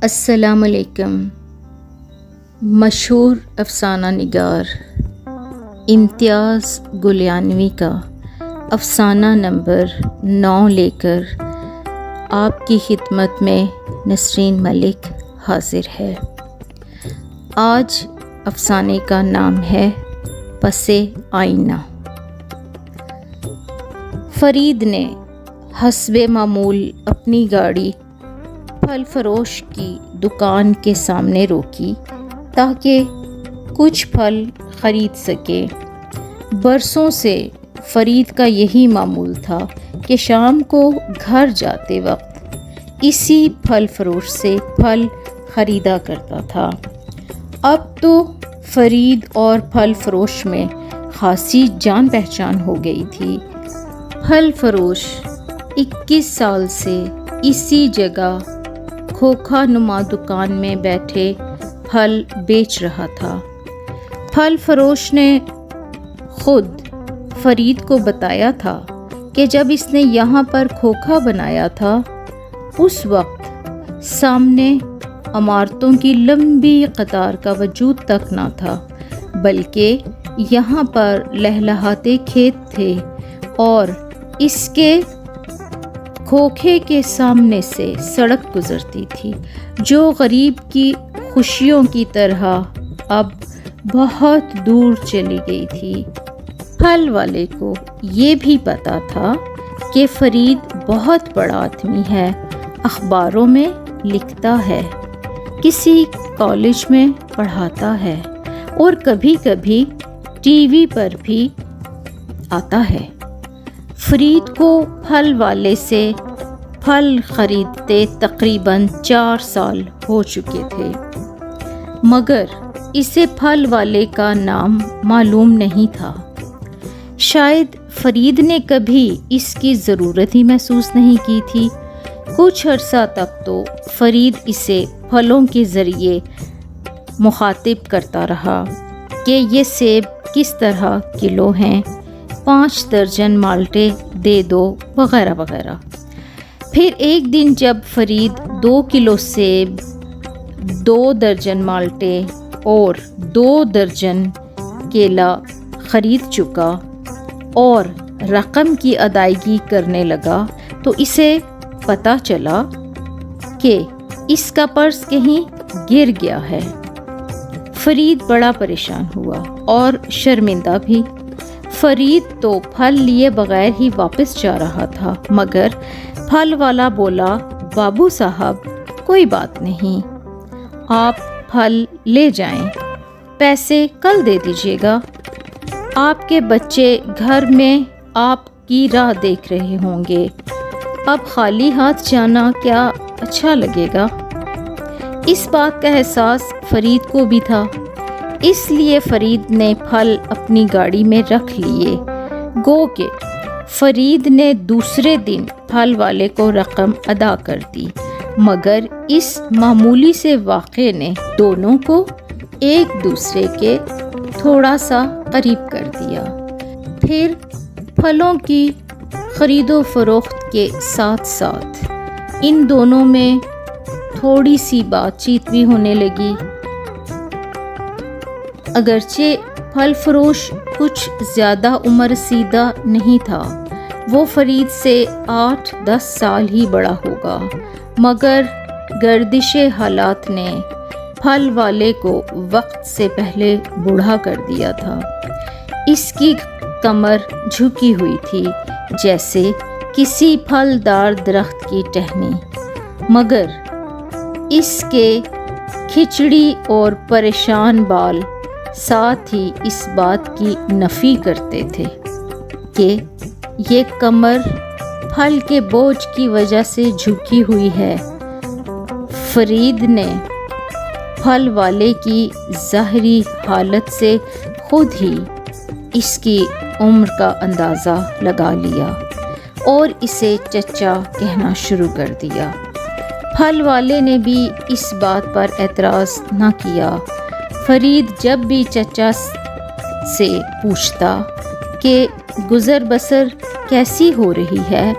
السلام علیکم۔ مشہور افسانہ نگار امتیاز گلیانوی کا افسانہ نمبر 9 لے کر آپ کی خدمت میں نسرین ملک حاضر ہے۔ آج افسانے کا نام ہے پس آئینہ۔ فرید نے حسب معمول اپنی گاڑی پھل فروش کی دکان کے سامنے روکی تاکہ کچھ پھل خرید سکے۔ برسوں سے فرید کا یہی معمول تھا کہ شام کو گھر جاتے وقت اسی پھل فروش سے پھل خریدا کرتا تھا۔ اب تو فرید اور پھل فروش میں خاصی جان پہچان ہو گئی تھی۔ پھل فروش 21 سال سے اسی جگہ کھوکھا نما دکان میں بیٹھے پھل بیچ رہا تھا۔ پھل فروش نے خود فرید کو بتایا تھا کہ جب اس نے یہاں پر کھوکھا بنایا تھا اس وقت سامنے عمارتوں کی لمبی قطار کا وجود تک نہ تھا، بلکہ یہاں پر لہلہاتے کھیت تھے اور اس کے کھوکھے کے سامنے سے سڑک گزرتی تھی جو غریب کی خوشیوں کی طرح اب بہت دور چلی گئی تھی۔ پھل والے کو یہ بھی پتا تھا کہ فرید بہت بڑا آدمی ہے، اخباروں میں لکھتا ہے، کسی کالج میں پڑھاتا ہے اور کبھی کبھی ٹی وی پر بھی آتا ہے۔ فرید کو پھل والے سے پھل خریدتے تقریباً 4 سال ہو چکے تھے، مگر اسے پھل والے کا نام معلوم نہیں تھا۔ شاید فرید نے کبھی اس کی ضرورت ہی محسوس نہیں کی تھی۔ کچھ عرصہ تک تو فرید اسے پھلوں کے ذریعے مخاطب کرتا رہا کہ یہ سیب کس طرح کلو ہیں، 5 درجن مالٹے دے دو، وغیرہ وغیرہ۔ پھر ایک دن جب فرید 2 کلو سیب، 2 درجن مالٹے اور 2 درجن کیلا خرید چکا اور رقم کی ادائیگی کرنے لگا تو اسے پتہ چلا کہ اس کا پرس کہیں گر گیا ہے۔ فرید بڑا پریشان ہوا اور شرمندہ بھی۔ فرید تو پھل لیے بغیر ہی واپس جا رہا تھا، مگر پھل والا بولا، بابو صاحب کوئی بات نہیں، آپ پھل لے جائیں، پیسے کل دے دیجیے گا۔ آپ کے بچے گھر میں آپ کی راہ دیکھ رہے ہوں گے، اب خالی ہاتھ جانا کیا اچھا لگے گا۔ اس بات کا احساس فرید کو بھی تھا، اس لیے فرید نے پھل اپنی گاڑی میں رکھ لیے۔ گو کہ فرید نے دوسرے دن پھل والے کو رقم ادا کر دی، مگر اس معمولی سے واقعے نے دونوں کو ایک دوسرے کے تھوڑا سا قریب کر دیا۔ پھر پھلوں کی خرید و فروخت کے ساتھ ساتھ ان دونوں میں تھوڑی سی بات چیت بھی ہونے لگی۔ اگرچہ پھل فروش کچھ زیادہ عمر رسیدہ نہیں تھا، وہ فرید سے 8-10 سال ہی بڑا ہوگا، مگر گردش حالات نے پھل والے کو وقت سے پہلے بوڑھا کر دیا تھا۔ اس کی کمر جھکی ہوئی تھی جیسے کسی پھلدار درخت کی ٹہنی، مگر اس کے کھچڑی اور پریشان بال ساتھ ہی اس بات کی نفی کرتے تھے کہ یہ کمر پھل کے بوجھ کی وجہ سے جھکی ہوئی ہے۔ فرید نے پھل والے کی ظاہری حالت سے خود ہی اس کی عمر کا اندازہ لگا لیا اور اسے چچا کہنا شروع کر دیا۔ پھل والے نے بھی اس بات پر اعتراض نہ کیا۔ فرید جب بھی چچا سے پوچھتا کہ گزر بسر کیسی ہو رہی ہے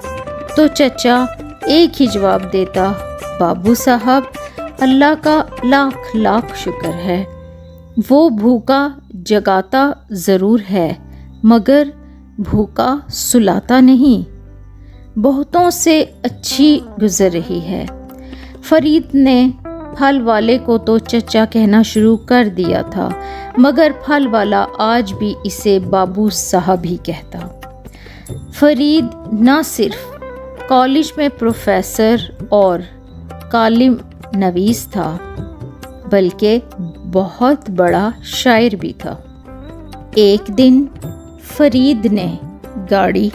تو چچا ایک ہی جواب دیتا، بابو صاحب اللہ کا لاکھ لاکھ شکر ہے، وہ بھوکا جگاتا ضرور ہے مگر بھوکا سلاتا نہیں۔ بہتوں سے اچھی گزر رہی ہے۔ فرید نے پھل والے کو تو چچا کہنا شروع کر دیا تھا مگر پھل والا آج بھی اسے بابو صاحب ہی کہتا۔ فرید نہ صرف کالج میں پروفیسر اور کالم نویس تھا بلکہ بہت بڑا شاعر بھی تھا۔ ایک دن فرید نے گاڑی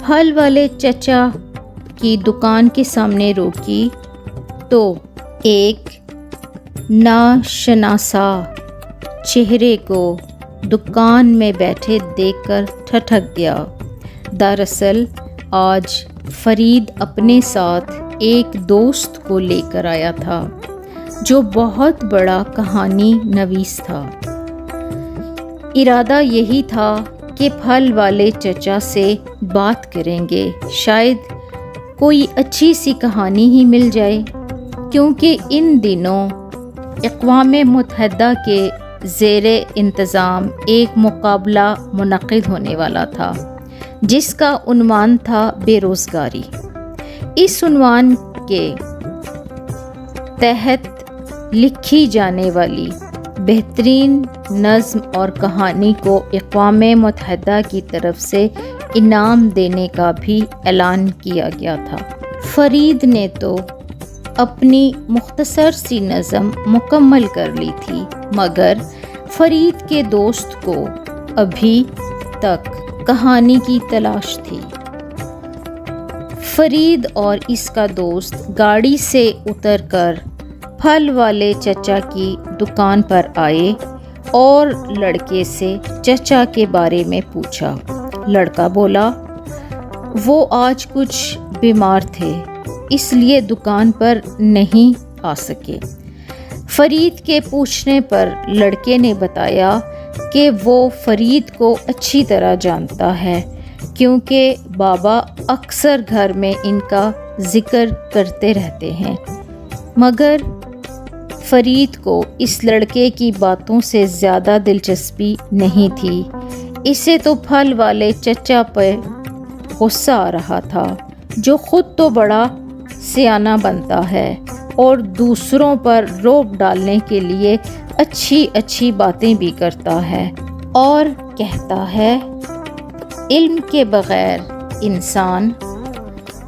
پھل والے چچا کی دکان کے سامنے روکی تو ایک ناشناسا چہرے کو دکان میں بیٹھے دیکھ کر ٹھٹک گیا۔ دراصل آج فرید اپنے ساتھ ایک دوست کو لے کر آیا تھا جو بہت بڑا کہانی نویس تھا۔ ارادہ یہی تھا کہ پھل والے چچا سے بات کریں گے، شاید کوئی اچھی سی کہانی ہی مل جائے، کیونکہ ان دنوں اقوام متحدہ کے زیر انتظام ایک مقابلہ منعقد ہونے والا تھا جس کا عنوان تھا بے روزگاری۔ اس عنوان کے تحت لکھی جانے والی بہترین نظم اور کہانی کو اقوام متحدہ کی طرف سے انعام دینے کا بھی اعلان کیا گیا تھا۔ فرید نے تو اپنی مختصر سی نظم مکمل کر لی تھی مگر فرید کے دوست کو ابھی تک کہانی کی تلاش تھی۔ فرید اور اس کا دوست گاڑی سے اتر کر پھل والے چچا کی دکان پر آئے اور لڑکے سے چچا کے بارے میں پوچھا۔ لڑکا بولا وہ آج کچھ بیمار تھے اس لیے دکان پر نہیں آ سکے۔ فرید کے پوچھنے پر لڑکے نے بتایا کہ وہ فرید کو اچھی طرح جانتا ہے کیونکہ بابا اکثر گھر میں ان کا ذکر کرتے رہتے ہیں، مگر فرید کو اس لڑکے کی باتوں سے زیادہ دلچسپی نہیں تھی۔ اسے تو پھل والے چچا پہ غصہ آ رہا تھا جو خود تو بڑا سیانہ بنتا ہے اور دوسروں پر روب ڈالنے کے لیے اچھی اچھی باتیں بھی کرتا ہے اور کہتا ہے علم کے بغیر انسان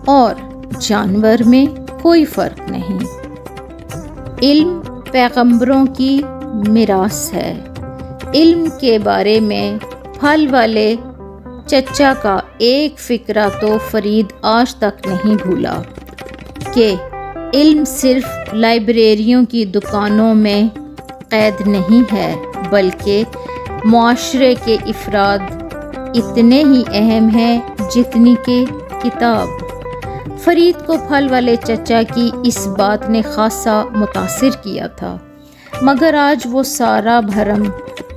اور جانور میں کوئی فرق نہیں۔ علم پیغمبروں کی میراث ہے۔ علم کے بارے میں پھل والے چچا کا ایک فقرہ تو فرید آج تک نہیں بھولا کہ علم صرف لائبریریوں کی دکانوں میں قید نہیں ہے بلکہ معاشرے کے افراد اتنے ہی اہم ہیں جتنی کہ کتاب۔ فرید کو پھل والے چچا کی اس بات نے خاصا متاثر کیا تھا مگر آج وہ سارا بھرم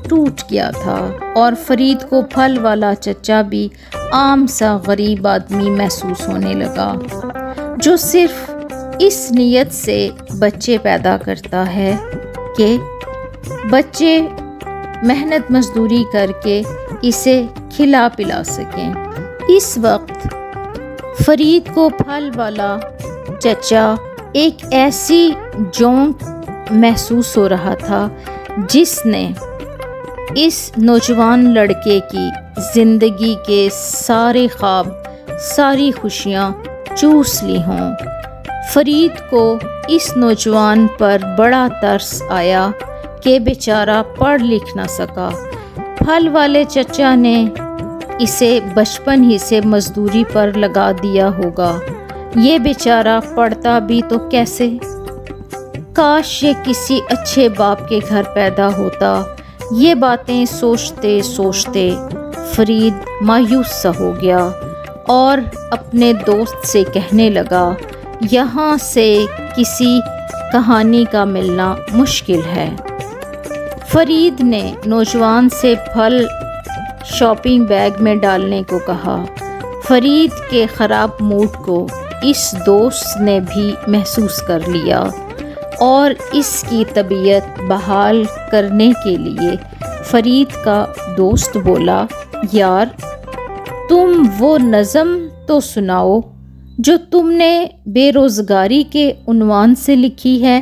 ٹوٹ گیا تھا اور فرید کو پھل والا چچا بھی عام سا غریب آدمی محسوس ہونے لگا جو صرف اس نیت سے بچے پیدا کرتا ہے کہ بچے محنت مزدوری کر کے اسے کھلا پلا سکیں۔ اس وقت فرید کو پھل والا چچا ایک ایسی جونک محسوس ہو رہا تھا جس نے اس نوجوان لڑکے کی زندگی کے سارے خواب ساری خوشیاں چوس لی ہوں۔ فرید کو اس نوجوان پر بڑا ترس آیا کہ بیچارہ پڑھ لکھ نہ سکا۔ پھل والے چچا نے اسے بچپن ہی سے مزدوری پر لگا دیا ہوگا، یہ بیچارہ پڑھتا بھی تو کیسے؟ کاش یہ کسی اچھے باپ کے گھر پیدا ہوتا۔ یہ باتیں سوچتے سوچتے فرید مایوس سا ہو گیا اور اپنے دوست سے کہنے لگا یہاں سے کسی کہانی کا ملنا مشکل ہے۔ فرید نے نوجوان سے پھل شاپنگ بیگ میں ڈالنے کو کہا۔ فرید کے خراب موڈ کو اس دوست نے بھی محسوس کر لیا۔ اور اس کی طبیعت بحال کرنے کے لیے فرید کا دوست بولا، یار تم وہ نظم تو سناؤ جو تم نے بے روزگاری کے عنوان سے لکھی ہے،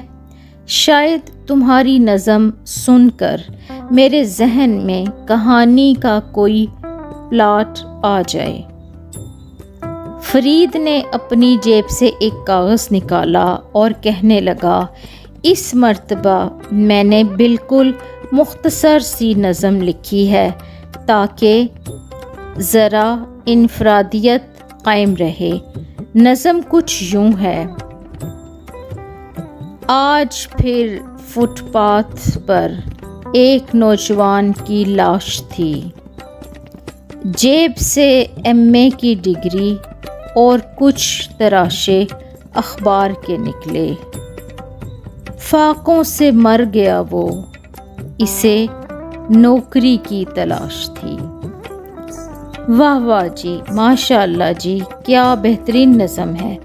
شاید تمہاری نظم سن کر میرے ذہن میں کہانی کا کوئی پلاٹ آ جائے۔ فرید نے اپنی جیب سے ایک کاغذ نکالا اور کہنے لگا، اس مرتبہ میں نے بالکل مختصر سی نظم لکھی ہے تاکہ ذرا انفرادیت قائم رہے۔ نظم کچھ یوں ہے: آج پھر فٹ پاتھ پر ایک نوجوان کی لاش تھی، جیب سے ایم اے کی ڈگری اور کچھ تراشے اخبار کے نکلے، فاقوں سے مر گیا وہ، اسے نوکری کی تلاش تھی۔ واہ واہ جی، ماشاء اللہ جی، کیا بہترین نظم ہے۔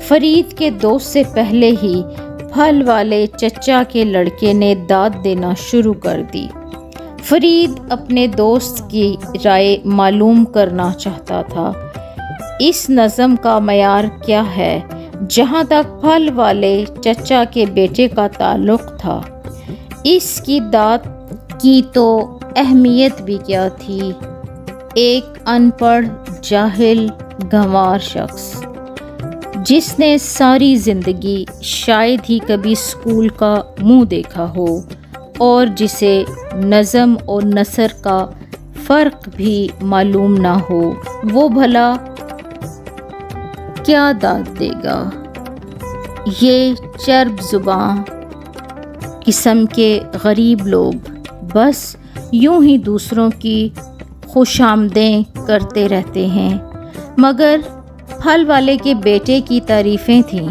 فرید کے دوست سے پہلے ہی پھل والے چچا کے لڑکے نے داد دینا شروع کر دی۔ فرید اپنے دوست کی رائے معلوم کرنا چاہتا تھا، اس نظم کا معیار کیا ہے؟ جہاں تک پھل والے چچا کے بیٹے کا تعلق تھا، اس کی داد کی تو اہمیت بھی کیا تھی؟ ایک ان پڑھ، جاہل، گنوار شخص جس نے ساری زندگی شاید ہی کبھی اسکول کا منہ دیکھا ہو اور جسے نظم اور نثر کا فرق بھی معلوم نہ ہو، وہ بھلا کیا داد دے گا؟ یہ چرب زباں قسم کے غریب لوگ بس یوں ہی دوسروں کی خوش آمدیں کرتے رہتے ہیں، مگر پھل والے کے بیٹے کی تعریفیں تھیں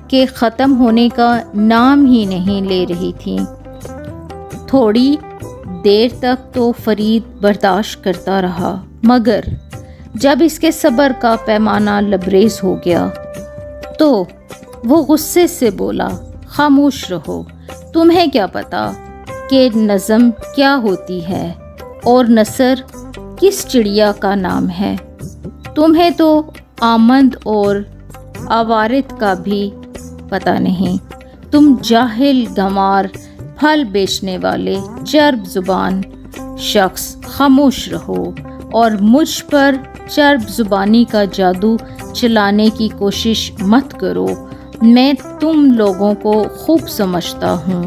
کہ ختم ہونے کا نام ہی نہیں لے رہی تھیں۔ تھوڑی دیر تک تو فرید برداشت کرتا رہا، مگر جب اس کے صبر کا پیمانہ لبریز ہو گیا تو وہ غصے سے بولا، خاموش رہو، تمہیں کیا پتا کہ نظم کیا ہوتی ہے اور نثر کس چڑیا کا نام ہے؟ تمہیں تو آمد اور عوارض کا بھی پتہ نہیں، تم جاہل، گنوار، پھل بیچنے والے، چرب زبان شخص، خاموش رہو اور مجھ پر چرب زبانی کا جادو چلانے کی کوشش مت کرو، میں تم لوگوں کو خوب سمجھتا ہوں۔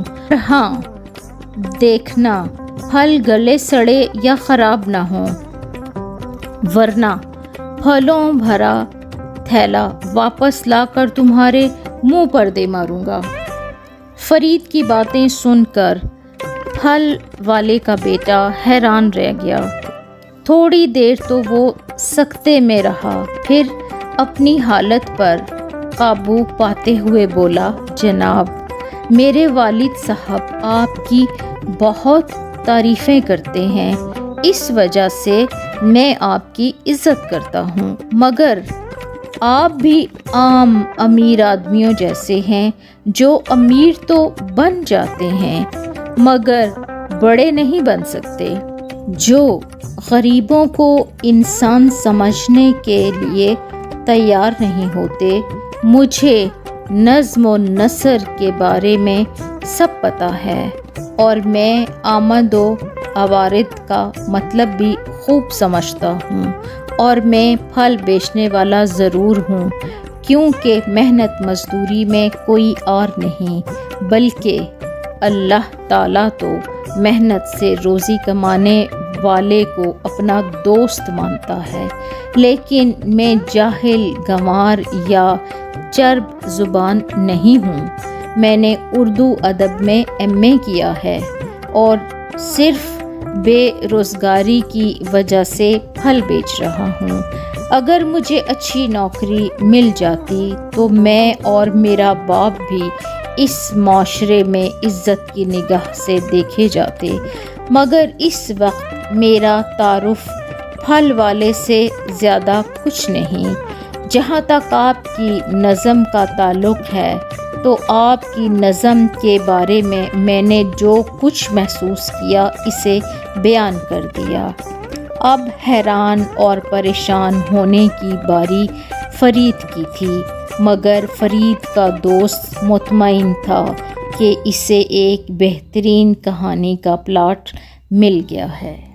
ہاں دیکھنا پھل گلے سڑے یا خراب نہ ہوں، ورنہ پھلوں بھرا تھیلا واپس لا کر تمہارے منہ پر دے ماروں گا۔ فرید کی باتیں سن کر پھل والے کا بیٹا حیران رہ گیا۔ تھوڑی دیر تو وہ سکتے میں رہا، پھر اپنی حالت پر قابو پاتے ہوئے بولا، جناب میرے والد صاحب آپ کی بہت تعریفیں کرتے ہیں، اس وجہ سے میں آپ کی عزت کرتا ہوں، مگر آپ بھی عام امیر آدمیوں جیسے ہیں جو امیر تو بن جاتے ہیں مگر بڑے نہیں بن سکتے، جو غریبوں کو انسان سمجھنے کے لیے تیار نہیں ہوتے۔ مجھے نظم و نثر کے بارے میں سب پتہ ہے اور میں آمد و عوارض کا مطلب بھی خوب سمجھتا ہوں، اور میں پھل بیچنے والا ضرور ہوں، کیونکہ محنت مزدوری میں کوئی اور نہیں بلکہ اللہ تعالیٰ تو محنت سے روزی کمانے والے کو اپنا دوست مانتا ہے، لیکن میں جاہل، گنوار یا چرب زبان نہیں ہوں۔ میں نے اردو ادب میں ایم اے کیا ہے اور صرف بے روزگاری کی وجہ سے پھل بیچ رہا ہوں۔ اگر مجھے اچھی نوکری مل جاتی تو میں اور میرا باپ بھی اس معاشرے میں عزت کی نگاہ سے دیکھے جاتے، مگر اس وقت میرا تعارف پھل والے سے زیادہ کچھ نہیں۔ جہاں تک آپ کی نظم کا تعلق ہے تو آپ کی نظم کے بارے میں نے جو کچھ محسوس کیا اسے بیان کر دیا۔ اب حیران اور پریشان ہونے کی باری فرید کی تھی، مگر فرید کا دوست مطمئن تھا کہ اسے ایک بہترین کہانی کا پلاٹ مل گیا ہے۔